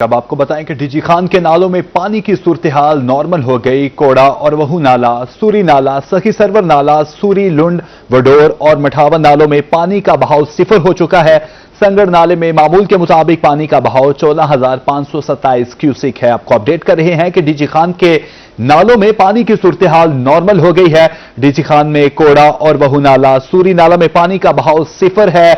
اب آپ کو بتائیں کہ ڈی جی خان کے نالوں میں پانی کی صورتحال نارمل ہو گئی۔ کوڑا اور وہو نالا، سوری نالا، سخی سرور نالا، سوری لنڈ، وڈور اور مٹھاون نالوں میں پانی کا بہاؤ صفر ہو چکا ہے۔ سنگڑ نالے میں معمول کے مطابق پانی کا بہاؤ 14,527 کیوسک ہے۔ آپ کو اپڈیٹ کر رہے ہیں کہ ڈی جی خان کے نالوں میں پانی کی صورتحال نارمل ہو گئی ہے۔ ڈی جی خان میں کوڑا اور وہو نالا، سوری نالا میں پانی کا بہاؤ صفر ہے۔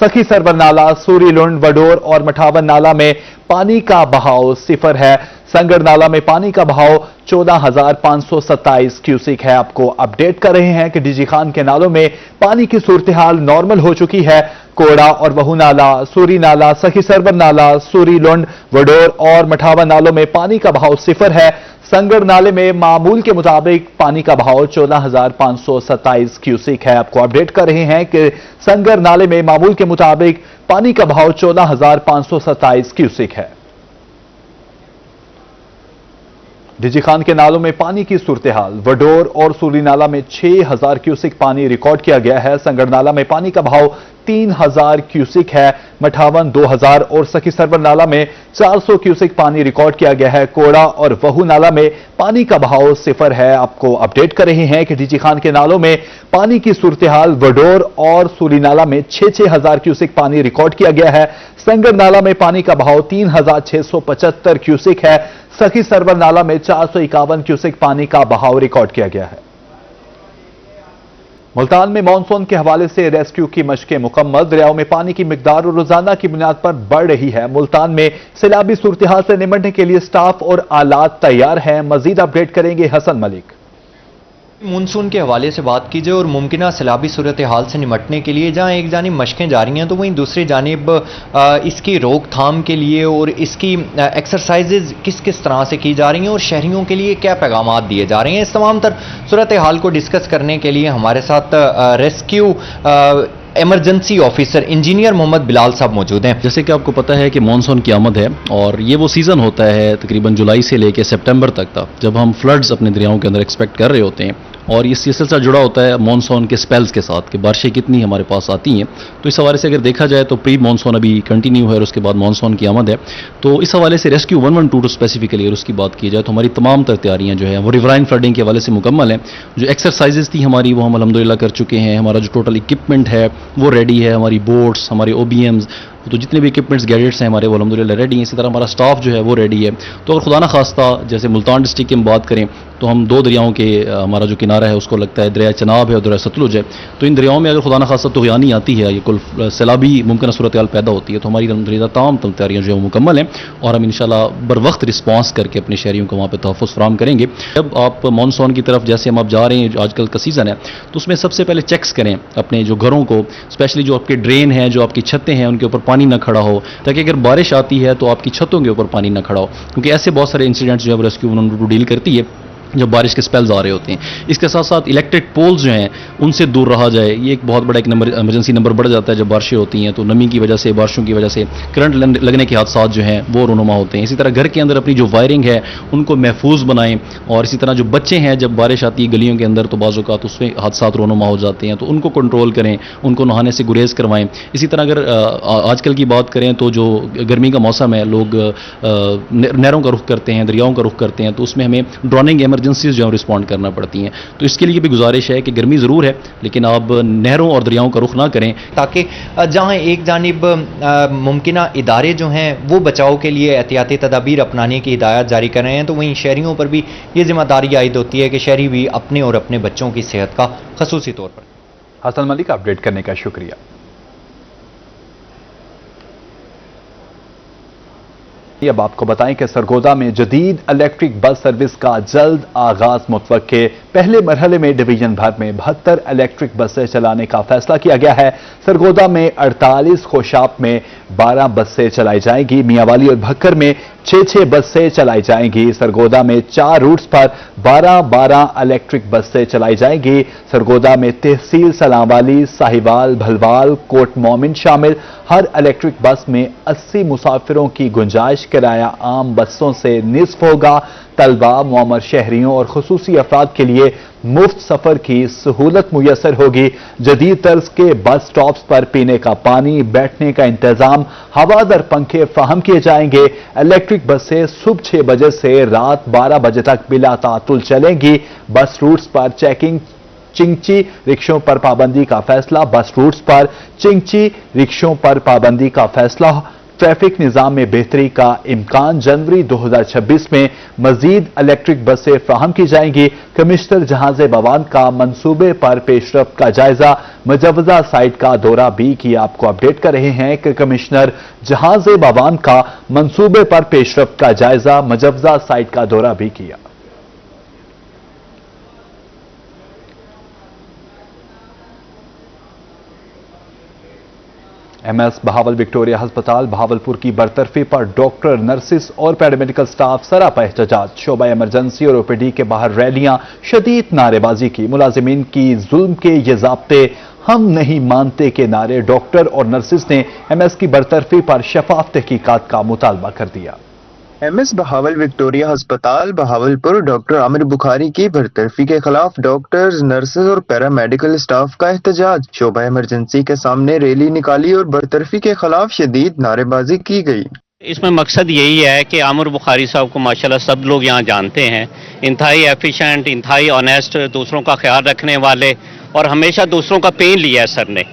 سخی سرور نالا، سوری لنڈ، وڈور اور مٹھاون نالا میں پانی کا بہاؤ صفر ہے۔ سنگڑ نالا میں پانی کا بہاؤ 14,527 کیوسک ہے۔ آپ کو اپڈیٹ کر رہے ہیں کہ ڈی جی خان کے نالوں میں پانی کی صورتحال نارمل ہو چکی ہے۔ کوڑا اور وہو نالا، سوری نالا، سخی سرور نالا، سوری لنڈ، وڈور اور مٹھاون نالوں میں پانی کا بہاؤ صفر ہے۔ سنگڑ نالے میں معمول کے مطابق پانی کا بہاؤ 14,527 کیوسک ہے۔ آپ کو اپڈیٹ کر رہے ہیں کہ سنگڑ نالے میں معمول کے مطابق پانی کا بہاؤ 14,527 کیوسک ہے۔ ڈی جی خان کے نالوں میں پانی کی صورتحال: وڈور اور سوری نالا میں 6,000 کیوسک پانی ریکارڈ کیا گیا ہے۔ سنگڑ نالا میں پانی کا بہاؤ 3,000 کیوسک ہے۔ مٹھاون 2,000 اور سخی سرور نالا میں 400 کیوسک پانی ریکارڈ کیا گیا ہے۔ کوڑا اور وہو نالا میں پانی کا بہاؤ صفر ہے۔ آپ کو اپڈیٹ کر رہے ہیں کہ ڈی جی خان کے نالوں میں پانی کی صورتحال: وڈور اور سوری نالا میں 6,000 کیوسک پانی ریکارڈ کیا گیا ہے۔ سنگڑ نالا میں پانی کا بہاؤ 3,675 کیوسک ہے۔ سخی سرور نالا میں 451 کیوسک پانی کا بہاؤ ریکارڈ کیا گیا ہے۔ ملتان میں مانسون کے حوالے سے ریسکیو کی مشقیں مکمل۔ دریاؤں میں پانی کی مقدار اور روزانہ کی بنیاد پر بڑھ رہی ہے۔ ملتان میں سیلابی صورتحال سے نمٹنے کے لیے سٹاف اور آلات تیار ہیں۔ مزید اپڈیٹ کریں گے حسن ملک۔ مونسون کے حوالے سے بات کی جائے اور ممکنہ سیلابی صورتحال سے نمٹنے کے لیے جہاں ایک جانب مشقیں جاری ہیں تو وہیں دوسری جانب اس کی روک تھام کے لیے اور اس کی ایکسرسائزز کس طرح سے کی جا رہی ہیں اور شہریوں کے لیے کیا پیغامات دیے جا رہے ہیں، اس تمام تر صورتحال کو ڈسکس کرنے کے لیے ہمارے ساتھ ریسکیو ایمرجنسی آفیسر انجینئر محمد بلال صاحب موجود ہیں۔ جیسے کہ آپ کو پتہ ہے کہ مانسون کی آمد ہے اور یہ وہ سیزن ہوتا ہے تقریباً جولائی سے لے کے سپٹمبر تک تھا جب ہم فلڈز اپنے دریاؤں کے اندر ایکسپیکٹ کر رہے ہوتے ہیں، اور یہ سلسلہ جڑا ہوتا ہے مانسون کے سپیلز کے ساتھ کہ بارشیں کتنی ہمارے پاس آتی ہیں۔ تو اس حوالے سے اگر دیکھا جائے تو پری مانسون ابھی کنٹینیو ہے اور اس کے بعد مانسون کی آمد ہے، تو اس حوالے سے ریسکیو 112 اسپیسیفکلی اگر اس کی بات کی جائے تو ہماری تمام تر تیاریاں جو ہیں وہ ریورائن فلڈنگ کے حوالے سے مکمل ہیں۔ جو ایکسرسائزز تھی ہماری وہ ہم الحمدللہ کر چکے ہیں۔ ہمارا جو ٹوٹل اکوپمنٹ ہے وہ ریڈی ہے، ہماری بوٹس، ہمارے او بی ایمز، تو جتنے بھی اکوپمنٹس گیجٹس ہیں ہمارے وہ الحمدللہ ریڈی ہیں۔ اسی طرح ہمارا سٹاف جو ہے وہ ریڈی ہے۔ تو اگر خدا نہ خواستہ جیسے ملتان ڈسٹرکٹ کی ہم بات کریں تو ہم دو دریاؤں کے ہمارا جو کنارہ ہے اس کو لگتا ہے دریا چناب ہے اور دریا ستلج ہے، تو ان دریاؤں میں اگر خدا نہ خواستہ طغیانی آتی ہے، یہ کل سیلابی ممکنہ صورتحال پیدا ہوتی ہے، تو ہماری الحمدللہ تمام تیاریاں جو ہیں وہ مکمل ہیں اور ہم انشاءاللہ بر وقت رسپانس کر کے اپنے شہریوں کو وہاں پہ تحفظ فراہم کریں گے۔ جب آپ مانسون کی طرف جیسے ہم آپ جا رہے ہیں، جو آج کل کا سیزن ہے، تو اس میں سب سے پہلے چیکس کریں اپنے جو گھروں کو، اسپیشلی جو آپ کے ڈرین ہیں، جو آپ کی چھتیں ہیں، ان کے اوپر پانی نہ کھڑا ہو، تاکہ اگر بارش آتی ہے تو آپ کی چھتوں کے اوپر پانی نہ کھڑا ہو، کیونکہ ایسے بہت سارے انسیڈنٹس جو ہے ریسکیو 112 ڈیل کرتی ہے جب بارش کے سپیلز آ رہے ہوتے ہیں۔ اس کے ساتھ ساتھ الیکٹرک پولز جو ہیں ان سے دور رہا جائے، یہ ایک بہت بڑا ایک ایمرجنسی نمبر بڑھ جاتا ہے جب بارشیں ہوتی ہیں، تو نمی کی وجہ سے، بارشوں کی وجہ سے کرنٹ لگنے کے حادثات جو ہیں وہ رونما ہوتے ہیں۔ اسی طرح گھر کے اندر اپنی جو وائرنگ ہے ان کو محفوظ بنائیں، اور اسی طرح جو بچے ہیں جب بارش آتی ہے گلیوں کے اندر تو بعض اوقات اس میں حادثات رونما ہو جاتے ہیں، تو ان کو کنٹرول کریں، ان کو نہانے سے گریز کروائیں۔ اسی طرح اگر آج کل کی بات کریں تو جو گرمی کا موسم ہے، لوگ نہروں کا رخ کرتے ہیں، دریاؤں کا رخ کرتے ہیں، تو اس میں ہمیں ڈروننگ ایمرجنسیز جو ہیں رسپونڈ کرنا پڑتی ہیں۔ تو اس کے لیے بھی گزارش ہے کہ گرمی ضرور ہے لیکن آپ نہروں اور دریاؤں کا رخ نہ کریں، تاکہ جہاں ایک جانب ممکنہ ادارے جو ہیں وہ بچاؤ کے لیے احتیاطی تدابیر اپنانے کی ہدایات جاری کر رہے ہیں، تو وہیں شہریوں پر بھی یہ ذمہ داری عائد ہوتی ہے کہ شہری بھی اپنے اور اپنے بچوں کی صحت کا خصوصی طور پر۔ حسن ملک، اپڈیٹ کرنے کا شکریہ۔ اب آپ کو بتائیں کہ سرگودا میں جدید الیکٹرک بس سروس کا جلد آغاز متوقع۔ پہلے مرحلے میں ڈویژن بھر میں 72 الیکٹرک بسیں چلانے کا فیصلہ کیا گیا ہے۔ سرگودا میں 48، خوشاب میں 12 بسیں چلائی جائیں گی۔ میاں والی اور بھکر میں 6 بسیں چلائی جائیں گی۔ سرگودا میں 4 روٹس پر 12 الیکٹرک بسیں چلائی جائیں گی۔ سرگودا میں تحصیل سلام والی، ساہیوال، بھلوال، کوٹ مومن شامل ہر الیکٹرک بس میں 80 مسافروں کی گنجائش۔ کرایہ عام بسوں سے نصف ہوگا۔ طلبہ، معمر شہریوں اور خصوصی افراد کے لیے मुफ्त सफर की सहूलत मुयसर होगी। जदीद तर्ज के बस स्टॉप्स पर पीने का पानी, बैठने का इंतजाम, हवादार पंखे फराहम किए जाएंगे। इलेक्ट्रिक बसें सुबह 6 बजे से रात 12 बजे तक बिला तातुल चलेंगी। बस रूट्स पर चेकिंग, चिंची रिक्शों पर पाबंदी का फैसला। बस रूट्स पर चिंची रिक्शों पर पाबंदी का फैसला। ट्रैफिक निजाम में बेहतरी का इम्कान। जनवरी 2026 में मजीद इलेक्ट्रिक बसें फराहम की जाएंगी। कमिश्नर जहांजे बवान का मंसूबे पर पेशरफ्त का जायजा। मुजवजा साइट का दौरा भी किया। आपको अपडेट कर रहे हैं कि कमिश्नर जहांजे बवान का मंसूबे पर पेशरफ्त का जायजा, मुजवजा साइट का दौरा भी किया। एमएस बहावल विक्टोरिया अस्पताल बहावलपुर की बरतरफी पर डॉक्टर, नर्सिस और पैरामेडिकल स्टाफ सरापा एहतजाज। शोबा इमरजेंसी और ओपीडी के बाहर रैलियां, शदीद नारेबाजी की। मुलाजिमीन की जुल्म के ये ज़ाब्ते हम नहीं मानते के नारे। डॉक्टर और नर्सिस ने एमएस की बरतरफी पर शफाफ तहकीकात का मुतालबा कर दिया। एमएस बहावल विक्टोरिया अस्पताल बहावलपुर डॉक्टर आमिर बुखारी की बरतरफी के खिलाफ डॉक्टर्स, नर्सेज और पैरामेडिकल स्टाफ का एहतजाज। शोबा इमरजेंसी के सामने रैली निकाली और बरतरफी के खिलाफ शदीद नारेबाजी की गई। इसमें मकसद यही है कि आमिर बुखारी साहब को माशाल्लाह सब लोग यहाँ जानते हैं, इंतहाई एफिशिएंट, इंतहाई ऑनेस्ट, दूसरों का ख्याल रखने वाले और हमेशा दूसरों का पेन लिया है सर ने।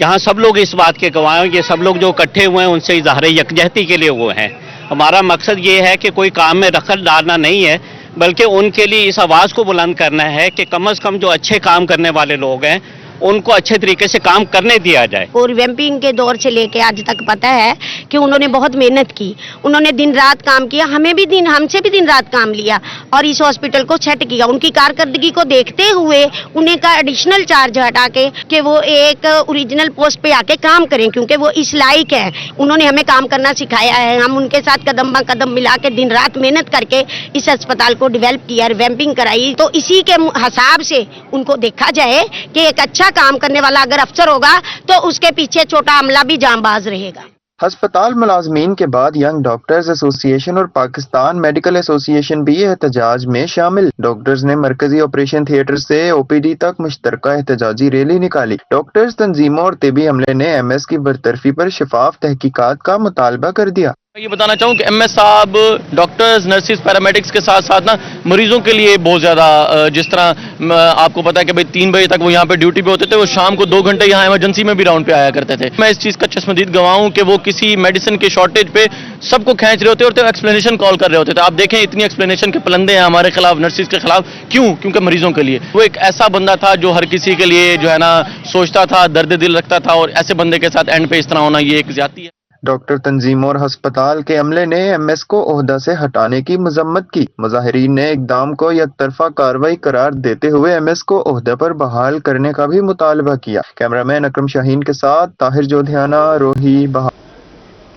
यहाँ सब लोग इस बात के गवाह हैं, ये सब लोग जो इकट्ठे हुए हैं उनसे इजहार यकजहती के लिए वो हैं। हमारा मकसद ये है कि कोई काम में दखल डालना नहीं है, बल्कि उनके लिए इस आवाज़ को बुलंद करना है कि कम से कम जो अच्छे काम करने वाले लोग हैं उनको अच्छे तरीके से काम करने दिया जाए। और रिवैम्पिंग के दौर से लेके आज तक पता है कि उन्होंने बहुत मेहनत की, उन्होंने दिन रात काम किया, हमसे भी दिन रात काम लिया और इस हॉस्पिटल को सेट किया। उनकी कारकर्दगी को देखते हुए उन्हें का एडिशनल चार्ज हटा के कि वो एक ओरिजिनल पोस्ट पे आके काम करें, क्योंकि वो इस लायक है। उन्होंने हमें काम करना सिखाया है। हम उनके साथ कदम ब कदम मिला के दिन रात मेहनत करके इस अस्पताल को डेवलप किया, रिवैम्पिंग कराई। तो इसी के हिसाब से उनको देखा जाए कि एक अच्छा काम करने वाला अगर अफसर होगा तो उसके पीछे छोटा अमला भी जांबाज रहेगा। अस्पताल मुलाजमीन के बाद यंग डॉक्टर्स एसोसिएशन और पाकिस्तान मेडिकल एसोसिएशन भी एहतजाज में शामिल। डॉक्टर्स ने मरकजी ऑपरेशन थिएटर से ओपीडी तक मुश्तरका एहतजाजी रैली निकाली। डॉक्टर्स, तंजीमों और तिबी अमले ने एमएस की बरतरफी पर शफाफ तहकीकात का मुतालबा कर दिया। मैं ये बताना चाहूँ कि एमएस साहब डॉक्टर्स, नर्सिस, पैरामेडिक्स के साथ साथ ना मरीजों के लिए बहुत ज़्यादा, जिस तरह आपको पता है कि भाई 3 बजे तक वो यहाँ पे ड्यूटी पे होते थे, वो शाम को 2 घंटे यहाँ इमरजेंसी में भी राउंड पे आया करते थे। मैं इस चीज़ का चश्मदीद गवाह हूँ कि वो किसी मेडिसिन के शॉर्टेज पे सबको खींच रहे होते और एक्सप्लेनेशन कॉल कर रहे होते थे। आप देखें इतनी एक्सप्लेनेशन के पलंदे हैं हमारे खिलाफ, नर्सिस के खिलाफ। क्यों? क्योंकि मरीजों के लिए। वो एक ऐसा बंदा था जो हर किसी के लिए जो है ना सोचता था, दर्द दिल रखता था, और ऐसे बंदे के साथ एंड पे इस तरह होना ये एक ज्यादती है। डॉक्टर, तंजीम और अस्पताल के अमले ने एमएस को ओहदा से हटाने की मजम्मत की। मुजाहिरीन ने इकदाम को यकतरफा कार्रवाई करार देते हुए एमएस को ओहदे पर बहाल करने का भी मुतालबा किया। कैमरामैन अकरम शाहीन के साथ ताहिर जोधियाना, रोही बहा।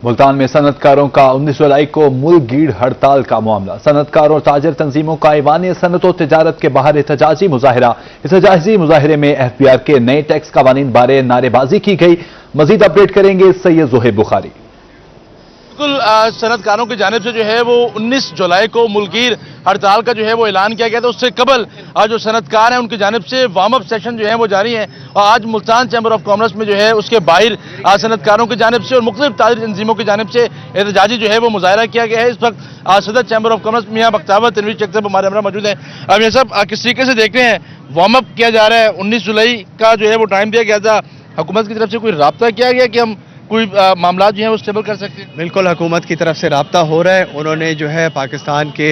मुल्तान में सनतकारों का 19 जुलाई को मुल्क गीड़ हड़ताल का मामला। सनतकार और ताजर तंजीमों का ऐवान सनत और तिजारत के बाहर एहतजाजी मुजाहिरा। एहतजाजी मुजाहिरे में एफबीआर के नए टैक्स कवानीन बारे नारेबाजी की गई। मजीद अपडेट करेंगे सैयद जोहेब बुखारी। बिल्कुल, सनतकारों की जानिब से जो है वो 19 जुलाई को मुल्कीर हड़ताल का जो है वो ऐलान किया गया था। उससे कबल जो सनतकार हैं उनकी जानिब से वार्म अप सेशन जो है वो जारी है और आज मुल्तान चैम्बर ऑफ कॉमर्स में जो है उसके बाहर सनतकारों की जानिब से और मुख्तलिफ ताजर तंजीमों की जानिब से एहतजाजी जो है वो मुजाहरा किया गया है। इस वक्त सदर चैम्बर ऑफ कॉमर्स मियां बख्तावर तनवीर शेख साहब हमारे हमरा मौजूद हैं। अब ये सब किस तरीके से देख रहे हैं, वार्म अप किया जा रहा है। 19 जुलाई का जो है वो टाइम दिया गया था, हुकूमत की तरफ से कोई राब्ता किया गया कि हम कोई मामला जो है वो स्टेबल कर सकते हैं? बिल्कुल, हुकूमत की तरफ से राब्ता हो रहा है। उन्होंने जो है पाकिस्तान के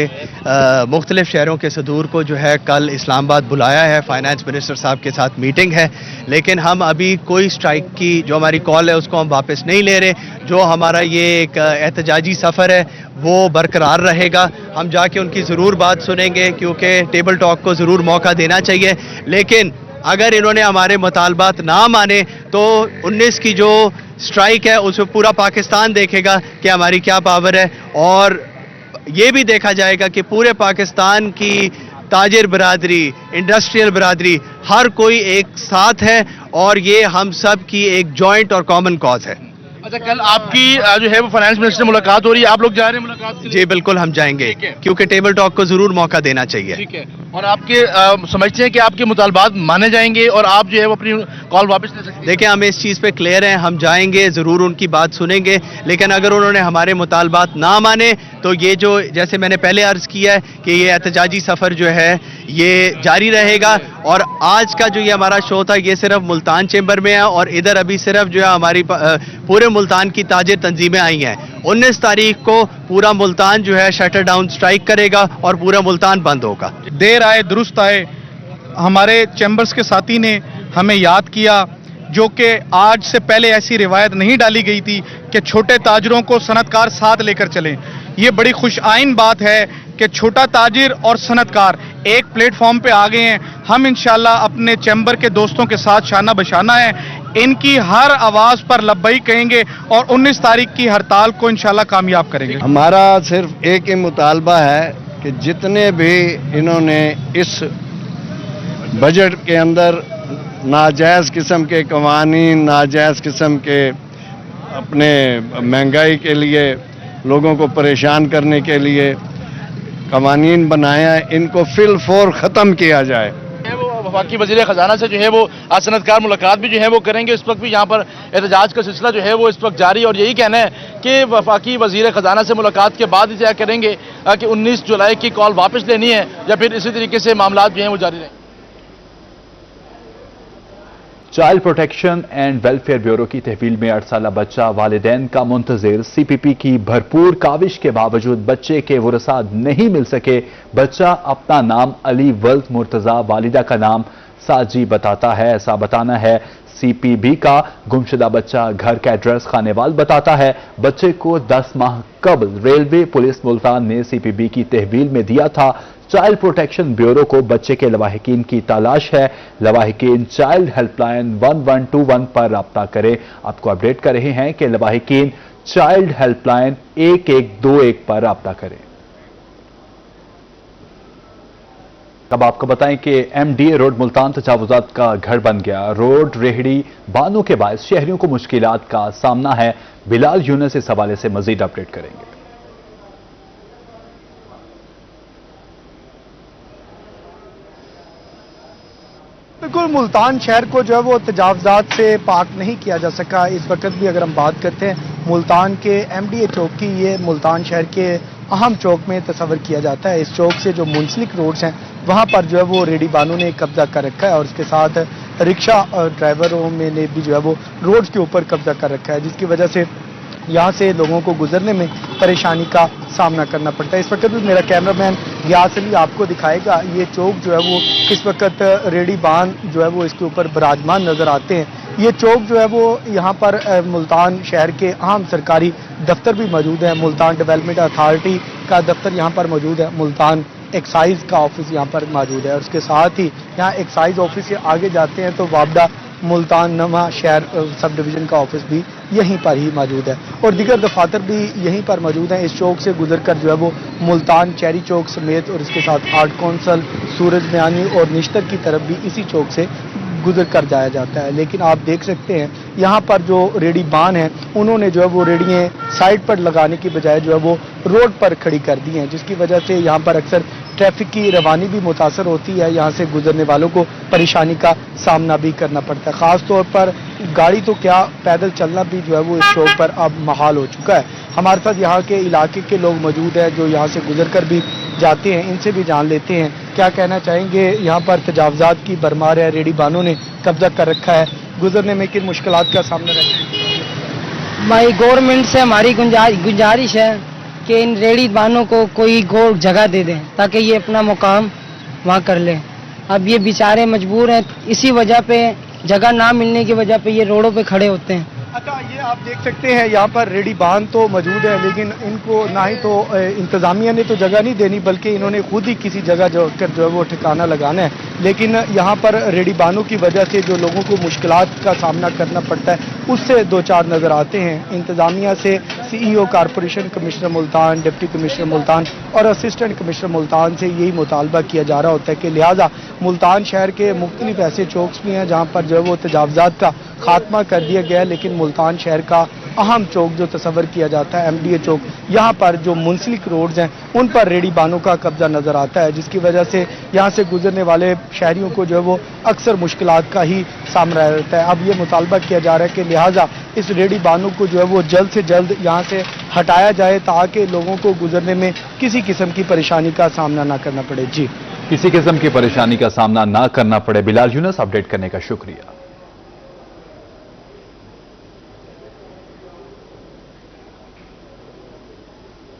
मुख्तलिफ शहरों के सदूर को जो है कल इस्लामाबाद बुलाया है। फाइनेंस मिनिस्टर साहब के साथ मीटिंग है, लेकिन हम अभी कोई स्ट्राइक की जो हमारी कॉल है उसको हम वापस नहीं ले रहे। जो हमारा ये एक एहतजाजी सफ़र है वो बरकरार रहेगा। हम जाके उनकी ज़रूर बात सुनेंगे, क्योंकि टेबल टॉक को ज़रूर मौका देना चाहिए। लेकिन अगर इन्होंने हमारे मुतालबात ना माने तो 19 की जो स्ट्राइक है उसमें पूरा पाकिस्तान देखेगा कि हमारी क्या पावर है, और ये भी देखा जाएगा कि पूरे पाकिस्तान की ताजिर बरादरी, इंडस्ट्रियल बरादरी, हर कोई एक साथ है और ये हम सब की एक जॉइंट और कॉमन कॉज है। अच्छा, कल आपकी जो है वो फाइनेंस मिनिस्टर से मुलाकात हो रही है, आप लोग जा रहे हैं मुलाकात के लिए? जी बिल्कुल हम जाएंगे, ठीक है। क्योंकि टेबल टॉक को जरूर मौका देना चाहिए। ठीक है, और आपके समझते हैं कि आपके मुतालबात माने जाएंगे और आप जो है वो अपनी कॉल वापस ले सकते हैं? देखिए हम इस चीज़ पे क्लियर हैं, हम जाएंगे, ज़रूर उनकी बात सुनेंगे, लेकिन अगर उन्होंने हमारे मुतालबात ना माने तो ये जो, जैसे मैंने पहले अर्ज़ किया है कि ये एहतजाजी सफ़र जो है ये जारी रहेगा। और आज का जो ये हमारा शो था ये सिर्फ मुल्तान चेंबर में है, और इधर अभी सिर्फ जो है हमारी पूरे मुल्तान की ताजिर तंजीमें आई हैं। 19 तारीख को पूरा मुल्तान जो है शटर डाउन स्ट्राइक करेगा और पूरा मुल्तान बंद होगा। देर आए दुरुस्त आए, हमारे चैम्बर्स के साथी ने हमें याद किया, जो कि आज से पहले ऐसी रिवायत नहीं डाली गई थी कि छोटे ताजरों को सनतकार साथ लेकर चलें। ये बड़ी खुश आइन बात है कि छोटा ताजिर और सनतकार एक प्लेटफॉर्म पे आ गए हैं। हम इंशाल्लाह अपने चैम्बर के दोस्तों के साथ शाना बशाना है, इनकी हर आवाज़ पर लब्बई कहेंगे और 19 तारीख की हड़ताल को इंशाल्लाह कामयाब करेंगे। हमारा सिर्फ एक ही मुतालबा है कि जितने भी इन्होंने इस बजट के अंदर नाजायज़ किस्म के कवानीन, नाजायज़ किस्म के अपने महंगाई के लिए लोगों को परेशान करने के लिए कवानीन बनाया है, इनको फिल फौर ख़त्म किया जाए। वो वफाकी वज़ीर ख़जाना से जो है वो आज सनतकार मुलाकात भी जो है वो करेंगे। इस वक्त भी यहाँ पर एहतजाज का सिलसिला जो है वो इस वक्त जारी, और यही कहना है कि वफाकी वज़ीर ख़जाना से मुलाकात के बाद ही तय करेंगे कि 19 जुलाई की कॉल वापस लेनी है या फिर इसी तरीके से मामला जो हैं वो जारी रहें। Child protection and welfare bureau की तहवील में 8 साला बच्चा वालिदैन का मुंतजिर, सीपीपी की भरपूर काविश के बावजूद बच्चे के वरसा नहीं मिल सके। बच्चा अपना नाम अली वल्द मुर्तजा, वालिदा का नाम साजी बताता है। ऐसा बताना है सीपीबी का। गुमशुदा बच्चा घर का एड्रेस खानेवाल बताता है। बच्चे को 10 माह कबल रेलवे पुलिस मुल्तान ने सीपीबी की तहवील में दिया था। चाइल्ड प्रोटेक्शन ब्यूरो को बच्चे के लवाहिकीन की तलाश है। लवाहिकीन चाइल्ड हेल्पलाइन 1121 पर राब्ता करें। आपको अपडेट कर रहे हैं कि लवाहिकीन चाइल्ड हेल्पलाइन 1121 पर राब्ता करें। अब आपको बताएं कि एमडीए रोड मुल्तान तजावुजात का घर बन गया। रोड रेहड़ी बानों के बायस शहरियों को मुश्किलात का सामना है। बिलाल यूनुस इस हवाले से मजीद अपडेट करेंगे। बिल्कुल, मुल्तान शहर को जो है वो तजावजात से पाक नहीं किया जा सका। इस वक्त भी अगर हम बात करते हैं मुल्तान के एमडीए चौक की, ये मुल्तान शहर के अहम चौक में तस्वर किया जाता है। इस चौक से जो मुंसलिक रोड्स हैं वहाँ पर जो है वो रेडी बानों ने कब्जा कर रखा है, और इसके साथ रिक्शा ड्राइवरों में ने भी जो है वो रोड्स के ऊपर कब्जा कर रखा है, जिसकी वजह से यहाँ से लोगों को गुजरने में परेशानी का सामना करना पड़ता है। इस वक्त भी मेरा कैमरामैन गियास अली आपको दिखाएगा, ये चौक जो है वो इस वक्त रेडी बान जो है वो इसके ऊपर विराजमान नजर आते हैं। ये चौक जो है वो यहाँ पर मुल्तान शहर के अहम सरकारी दफ्तर भी मौजूद है। मुल्तान डेवलपमेंट अथॉरिटी का दफ्तर यहाँ पर मौजूद है। मुल्तान एक्साइज का ऑफिस यहाँ पर मौजूद है, और उसके साथ ही यहाँ एक्साइज ऑफिस से आगे जाते हैं तो वाबडा मुल्तान नमा शहर सब डिवीज़न का ऑफिस भी यहीं पर ही मौजूद है, और दीगर दफातर भी यहीं पर मौजूद हैं। इस चौक से गुजरकर जो है वो मुल्तान चेरी चौक समेत और इसके साथ आर्ट कौंसल, सूरज बयानी और निश्तर की तरफ भी इसी चौक से गुजर कर जाया जाता है। लेकिन आप देख सकते हैं यहाँ पर जो रेडी बान है उन्होंने जो है वो रेडियाँ साइड पर लगाने की बजाय जो है वो रोड पर खड़ी कर दी हैं, जिसकी वजह से यहाँ पर अक्सर ट्रैफिक की रवानी भी मुतासर होती है। यहाँ से गुजरने वालों को परेशानी का सामना भी करना पड़ता है। ख़ास तौर पर गाड़ी तो क्या, पैदल चलना भी जो है वो इस चौक पर अब महाल हो चुका है। हमारे साथ यहाँ के इलाके के लोग मौजूद हैं जो यहाँ से गुजर कर भी जाते हैं, इनसे भी जान लेते हैं क्या कहना चाहेंगे। यहाँ पर तजावजात की भरमार है, रेडी बानों ने कब्जा कर रखा है, गुजरने में किन मुश्किलात का सामना रहता है? भाई गवर्नमेंट से हमारी गुजारिश है कि इन रेडी बानों को कोई गौर जगह दे दें ताकि ये अपना मुकाम वहाँ कर लें। अब ये बेचारे मजबूर हैं, इसी वजह पे जगह ना मिलने की वजह पे ये रोडों पे खड़े होते हैं। अच्छा, ये आप देख सकते हैं यहाँ पर रेडी बान तो मौजूद है, लेकिन इनको ना ही तो इंतज़ामिया ने तो जगह नहीं देनी, बल्कि इन्होंने खुद ही किसी जगह जो है वो ठिकाना लगाना है। लेकिन यहाँ पर रेडी बानों की वजह से जो लोगों को मुश्किलात का सामना करना पड़ता है उससे दो चार नज़र आते हैं। इंतज़ामिया से CEO corporation commissioner Multan, deputy commissioner Multan और असिस्टेंट कमिश्नर मुल्तान से यही मुतालबा किया जा रहा होता है कि लिहाजा मुल्तान शहर के मुख्तलिफ ऐसे चौक्स भी हैं जहाँ पर जो है वो तजावजात का खात्मा कर दिया गया है, लेकिन मुल्तान शहर का अहम चौक जो तस्वर किया जाता है MDA चौक, यहाँ पर जो मुंसलिक रोड्स हैं उन पर रेडी बानों का कब्जा नजर आता है, जिसकी वजह से यहाँ से गुजरने वाले शहरियों को जो है वो अक्सर मुश्किलात का ही सामना रहता है। अब ये मुतालबा किया जा रहा है कि लिहाजा इस रेडी बानों को जो है वो जल्द से जल्द यहाँ से हटाया जाए ताकि लोगों को गुजरने में किसी किस्म की परेशानी का सामना ना करना पड़े। जी, किसी किस्म की परेशानी का सामना ना करना पड़े। बिलाल यूनुस, अपडेट करने का शुक्रिया।